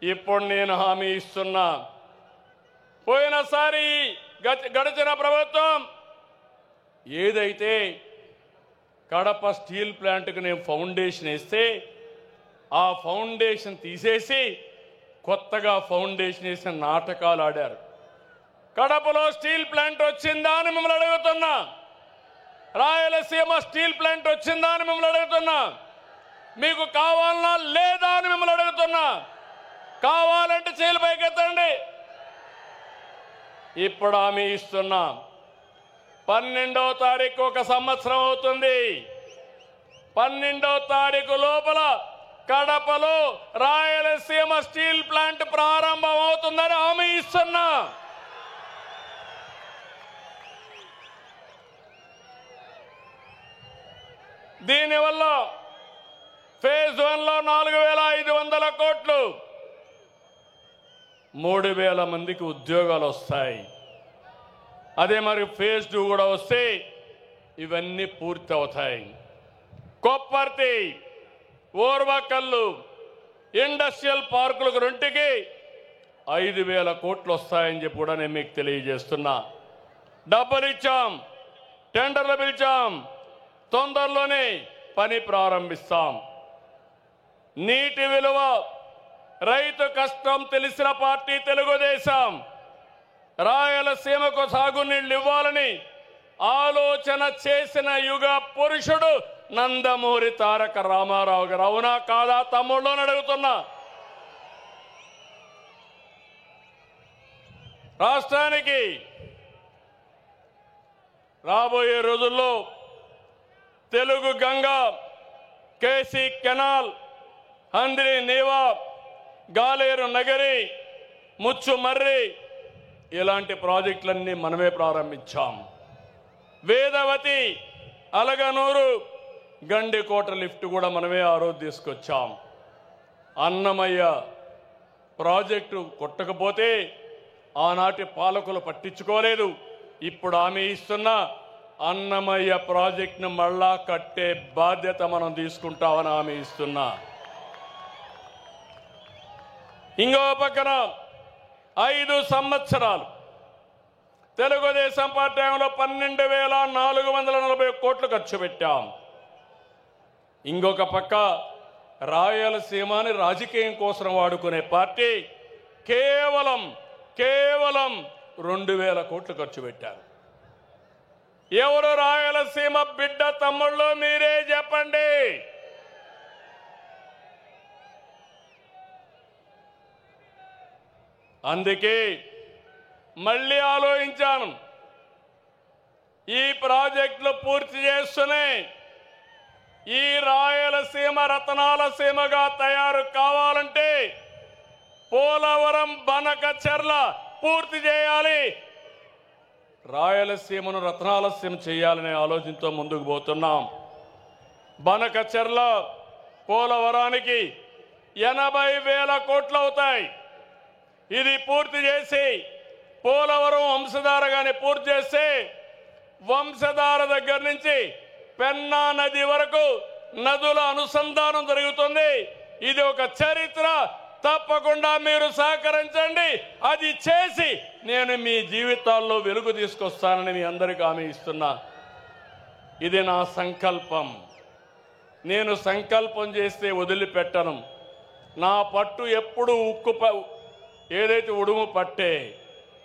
ఇప్పుడు నేను హామీ ఇస్తున్నా, పోయినసారి గడిచిన ప్రభుత్వం ఏదైతే కడప స్టీల్ ప్లాంట్కు నేను ఫౌండేషన్ వేస్తే ఆ ఫౌండేషన్ తీసేసి కొత్తగా ఫౌండేషన్ వేసిన నాటకాలు ఆడారు. కడపలో స్టీల్ ప్లాంట్ వచ్చిందా అని మిమ్మల్ని అడుగుతున్నా. రాయలసీమ స్టీల్ ప్లాంట్ వచ్చిందా అని మిమ్మల్ని అడుగుతున్నా. మీకు కావాలన్నా లేదా అని మిమ్మల్ని అడుగుతున్నా. కావాలంటే చేతులు పైకెత్తండి. ఇప్పుడు హామీ ఇస్తున్నా, 12వ తారీఖు ఒక సంవత్సరం అవుతుంది. 12వ తారీఖు లోపల కడపలో రాయలసీమ స్టీల్ ప్లాంట్ ప్రారంభం అవుతుందని హామీ ఇస్తున్నా. దీనివల్ల ఫేజ్ 1లో 4,500 కోట్లు, 3,000 మందికి ఉద్యోగాలు వస్తాయి. అదే మరి ఫేజ్ 2 కూడా వస్తే ఇవన్నీ పూర్తి అవుతాయి. కొప్పర్తి, ఓర్వకల్లు ఇండస్ట్రియల్ పార్కులకు రెంటికి 5,000 కోట్లు వస్తాయని చెప్పి కూడా నేను మీకు తెలియజేస్తున్నా. డబ్బులు ఇచ్చాం, టెండర్లు పిలిచాం, తొందరలోనే పని ప్రారంభిస్తాం. నీటి విలువ, రైతు కష్టం తెలిసిన పార్టీ తెలుగుదేశం. రాయలసీమకు సాగునీళ్లు ఇవ్వాలని ఆలోచన చేసిన యుగ పురుషుడు నందమూరి తారక రామారావు గారు. అవునా కాదా తమ్ముళ్ళు అని అడుగుతున్నా. రాష్ట్రానికి రాబోయే రోజుల్లో తెలుగు గంగా, కేసీ కెనాల్, హంద్రి నీవా, గాలేరు నగరి, ముచ్చుమర్రి ఇలాంటి ప్రాజెక్టులన్నీ మనమే ప్రారంభించాం. వేదవతి, అలగనూరు, గండికోట లిఫ్ట్ కూడా మనమే ఆ రోజు తీసుకొచ్చాం. అన్నమయ్య ప్రాజెక్టు కొట్టకపోతే ఆనాటి పాలకులు పట్టించుకోలేదు. ఇప్పుడు హామీ ఇస్తున్నా, అన్నమయ్య ప్రాజెక్టును మళ్ళా కట్టే బాధ్యత మనం తీసుకుంటామని హామీ ఇస్తున్నా. ఇంకో పక్కన 5 సంవత్సరాలు తెలుగుదేశం పార్టీ హయాంలో 12,440 కోట్లు ఖర్చు పెట్టాం. ఇంకొక పక్క రాయలసీమని రాజకీయం కోసం వాడుకునే పార్టీ కేవలం 2,000 కోట్లు ఖర్చు పెట్టారు. ఎవరు రాయలసీమ బిడ్డ తమ్ముళ్ళు మీరే చెప్పండి. అందుకే మళ్ళీ ఆలోచించాను, ఈ ప్రాజెక్టులు పూర్తి చేస్తూనే ఈ రాయలసీమ రతనాల సీమగా తయారు కావాలంటే పోలవరం, బనకచెర్ల పూర్తి చేయాలి. రాయలసీమను రతనాల సీమ చేయాలనే ఆలోచనతో ముందుకు పోతున్నాం. బనకచెర్ల, పోలవరానికి 80,000 కోట్లు అవుతాయి. ఇది పూర్తి చేసి పోలవరం వంశధారగానే పూర్తి చేస్తే వంశధార దగ్గర నుంచి పెన్నా నది వరకు నదుల అనుసంధానం జరుగుతుంది. ఇది ఒక చరిత్ర. తప్పకుండా మీరు సహకరించండి. అది చేసి నేను మీ జీవితాల్లో వెలుగు తీసుకొస్తానని మీ అందరికీ హామీ ఇస్తున్నా. ఇది నా సంకల్పం. నేను సంకల్పం చేస్తే వదిలిపెట్టను. నా పట్టు ఎప్పుడు ఏదైతే ఉడుము పట్టే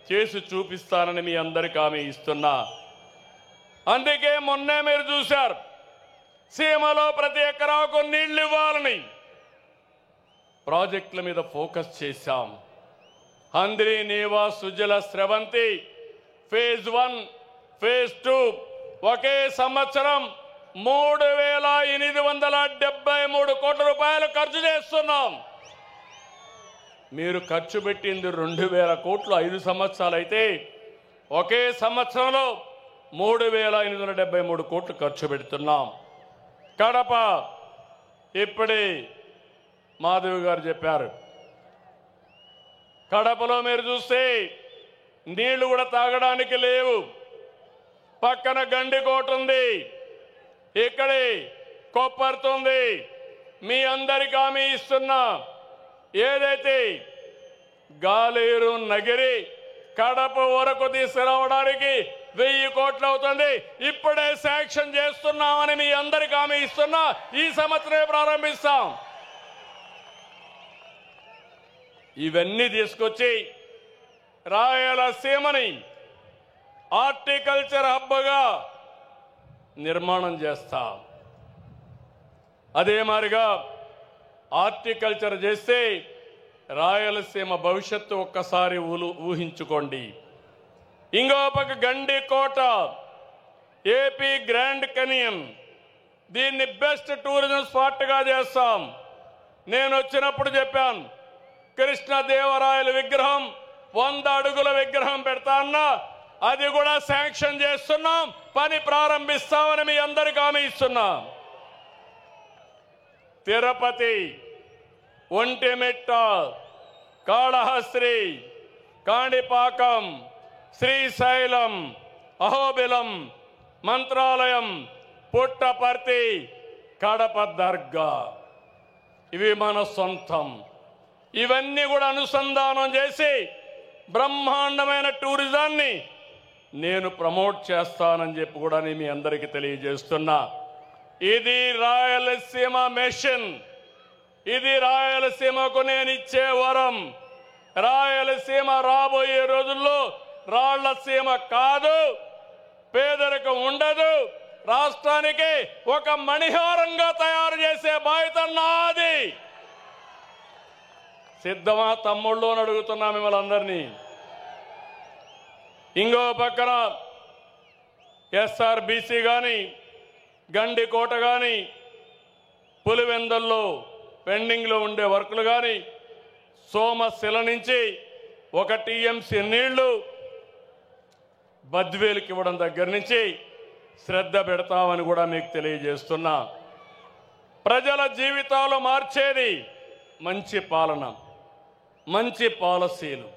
చేసి చూపిస్తానని మీ అందరికీ హామీ ఇస్తున్నా. అందుకే మొన్నే మీరు చూశారు, సీమలో ప్రతి ఎకరాకు నీళ్లు ఇవ్వాలని ప్రాజెక్టుల మీద ఫోకస్ చేశాం. హంద్రి నీవా, సుజల, స్రవంతి ఫేజ్ 1, ఫేజ్ 2 ఒకే సంవత్సరం 3,873 కోట్ల రూపాయలు ఖర్చు చేస్తున్నాం. మీరు ఖర్చు పెట్టింది 2,000 కోట్లు 5 సంవత్సరాలు అయితే ఒకే సంవత్సరంలో 3,873 కోట్లు ఖర్చు పెడుతున్నాం. కడప ఇప్పుడే మాధవి గారు చెప్పారు, కడపలో మీరు చూస్తే నీళ్లు కూడా తాగడానికి లేవు. పక్కన గండికోట ఉంది, ఇక్కడే కొప్పర్తుంది. మీ అందరికీ హామీ ఇస్తున్నా, ఏదైతే గాలేరు నగిరి కడప వరకు తీసుకురావడానికి 1000 కోట్లు అవుతుంది. ఇప్పుడే శాంక్షన్ చేస్తున్నామని మీ అందరికీ హామీ ఇస్తున్నా. ఈ సంవత్సరమే ప్రారంభిస్తాం. ఇవన్నీ తీసుకొచ్చి రాయలసీమని హార్టికల్చర్ హబ్గా నిర్మాణం చేస్తాం. అదే మాదిరిగా హార్టికల్చర్ చేస్తే రాయలసీమ భవిష్యత్తు ఒక్కసారి ఊహించుకోండి. ఇంకో పక్క గండికోట, ఏపీ గ్రాండ్ కెనియన్, దీన్ని బెస్ట్ టూరిజం స్పాట్గా చేస్తాం. నేను వచ్చినప్పుడు చెప్పాను, కృష్ణదేవరాయల విగ్రహం 100 అడుగుల విగ్రహం పెడతాన్నా, అది కూడా శాంక్షన్ చేస్తున్నాం, పని ప్రారంభిస్తామని మీ అందరికీ హామీ ఇస్తున్నాం. తిరుపతి, ఒంటిమిట్ట, కాళహస్త్రి, కాణిపాకం, శ్రీశైలం, అహోబిలం, మంత్రాలయం, పుట్టపర్తి, కడప దర్గా, ఇవి మన సొంతం. ఇవన్నీ కూడా అనుసంధానం చేసి బ్రహ్మాండమైన టూరిజాన్ని నేను ప్రమోట్ చేస్తానని చెప్పి కూడా నేను మీ అందరికీ తెలియజేస్తున్నా. ఇది రాయలసీమ మిషన్. ఇది రాయలసీమకు నేను ఇచ్చే వరం. రాయలసీమ రాబోయే రోజుల్లో రాళ్లసీమ కాదు, పేదరికం ఉండదు, రాష్ట్రానికి ఒక మణిహారంగా తయారు చేసే బాధ్యత నాది. సిద్ధమా తమ్ముళ్ళు అని అడుగుతున్నా మిమ్మల్ని అందరినీ. ఇంకో పక్కన ఎస్ఆర్బీసీ కానీ, గండికోట కానీ, పులివెందల్లో పెండింగ్లో ఉండే వర్కులు కానీ, సోమశిల నుంచి 1 టీఎంసీ నీళ్లు బద్వేలుకి ఇవ్వడం దగ్గర నుంచి శ్రద్ధ పెడతామని కూడా మీకు తెలియజేస్తున్నా. ప్రజల జీవితాలు మార్చేది మంచి పాలన, మంచి పాలసీలు.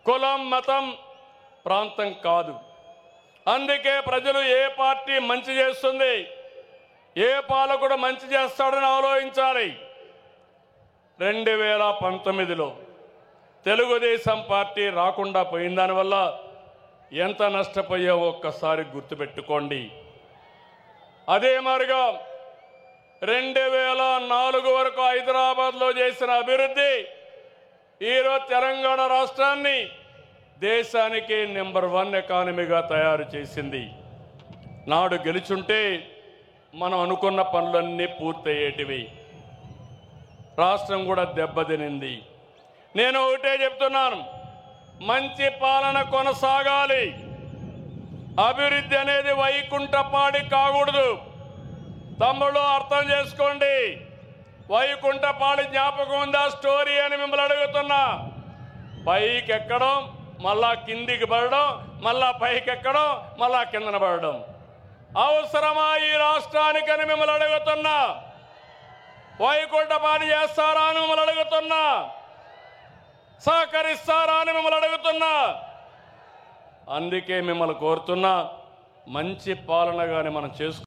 కులం, మతం, ప్రాంతం కాదు. అందుకే ప్రజలు ఏ పార్టీ మంచి చేస్తుంది, ఏ పాలకుడు మంచి చేస్తాడని ఆలోచించాలి. 2019లో తెలుగుదేశం పార్టీ రాకుండా పోయిన దానివల్ల ఎంత నష్టపోయావో ఒక్కసారి గుర్తుపెట్టుకోండి. అదే మాదిరిగా 2004 వరకు హైదరాబాద్లో చేసిన అభివృద్ధి ఈరోజు తెలంగాణ రాష్ట్రాన్ని దేశానికి నెంబర్ 1 ఎకానమీగా తయారు చేసింది. నాడు గెలుచుంటే మనం అనుకున్న పనులన్నీ పూర్తయ్యేటివి. రాష్ట్రం కూడా దెబ్బతినింది. నేను ఒకటే చెప్తున్నాను, మంచి పాలన కొనసాగాలి. అభివృద్ధి అనేది వైకుంఠపాడి కాకూడదు. తమ్ముళ్ళు అర్థం చేసుకోండి. వైకుంఠపాడి జ్ఞాపకం ఉందా స్టోరీ అని మిమ్మల్ని అడుగుతున్నా. పైకి ఎక్కడం, మళ్ళా కిందికి పడడం, మళ్ళా పైకి ఎక్కడం, మళ్ళా కిందన పడడం అవసరమా ఈ రాష్ట్రానికని మిమ్మల్ని అడుగుతున్నా. వైకుంఠపాడి చేస్తారా అని మిమ్మల్ని అడుగుతున్నా. సహకరిస్తారా అని మిమ్మల్ని అడుగుతున్నా. అందుకే మిమ్మల్ని కోరుతున్నా, మంచి పాలనగానే మనం చేసుకుంటాం.